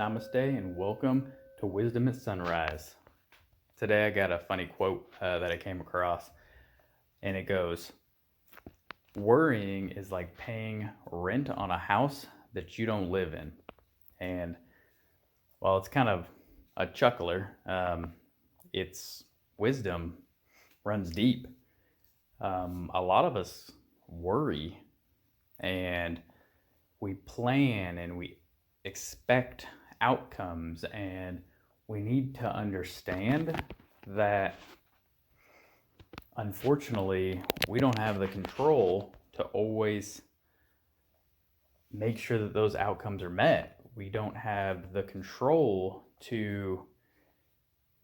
Namaste and welcome to Wisdom at Sunrise. Today I got a funny quote that I came across, and it goes, "Worrying is like paying rent on a house that you don't live in." And while it's kind of a chuckler, its wisdom runs deep. A lot of us worry and we plan and we expect outcomes, and we need to understand that unfortunately we don't have the control to always make sure that those outcomes are met. We don't have the control to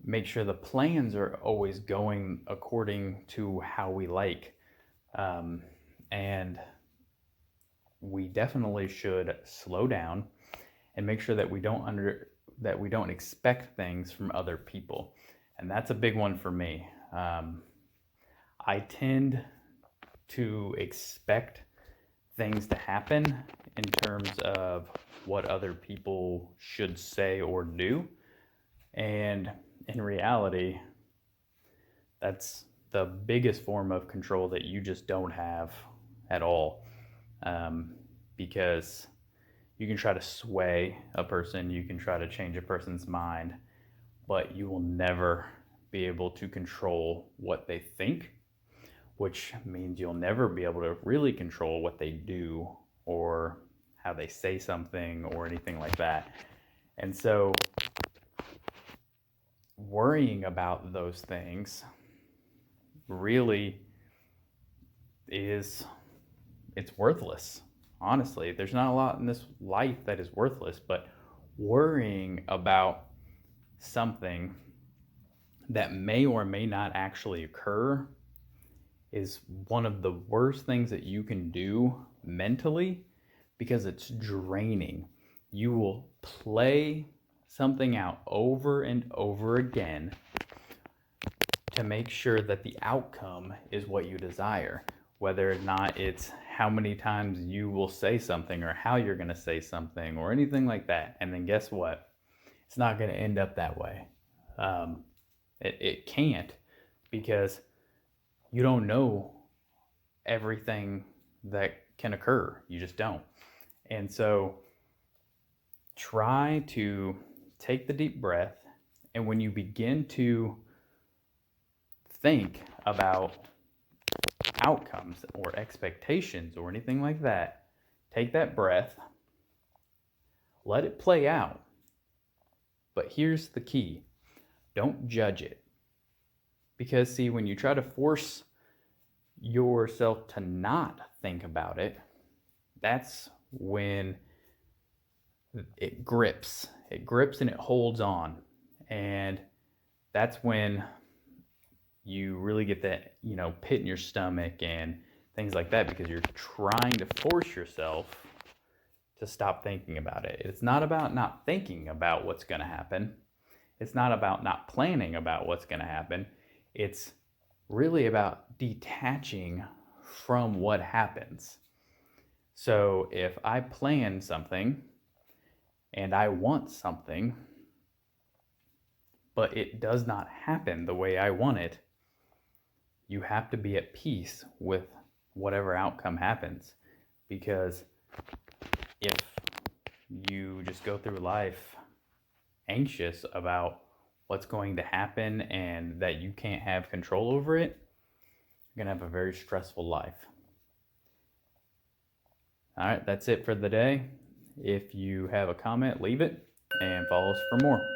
make sure the plans are always going according to how we like. And we definitely should slow down and make sure that we don't expect things from other people. And that's a big one for me. I tend to expect things to happen in terms of what other people should say or do. And in reality, that's the biggest form of control that you just don't have at all. Because you can try to sway a person, you can try to change a person's mind, but you will never be able to control what they think, which means you'll never be able to really control what they do or how they say something or anything like that. And so worrying about those things really it's worthless. Honestly, there's not a lot in this life that is worthless, but worrying about something that may or may not actually occur is one of the worst things that you can do mentally, because it's draining. You will play something out over and over again to make sure that the outcome is what you desire, whether or not it's how many times you will say something or how you're going to say something or anything like that. And then guess what? It's not going to end up that way. It can't, because you don't know everything that can occur. You just don't. And so try to take the deep breath. And when you begin to think about outcomes or expectations or anything like that, take that breath, let it play out. But here's the key: don't judge it. Because, see, when you try to force yourself to not think about it, that's when it grips. It grips and it holds on. And that's when you really get that, pit in your stomach and things like that, because you're trying to force yourself to stop thinking about it. It's not about not thinking about what's going to happen. It's not about not planning about what's going to happen. It's really about detaching from what happens. So if I plan something and I want something, but it does not happen the way I want it, you have to be at peace with whatever outcome happens. Because if you just go through life anxious about what's going to happen and that you can't have control over it, you're going to have a very stressful life. All right, that's it for the day. If you have a comment, leave it and follow us for more.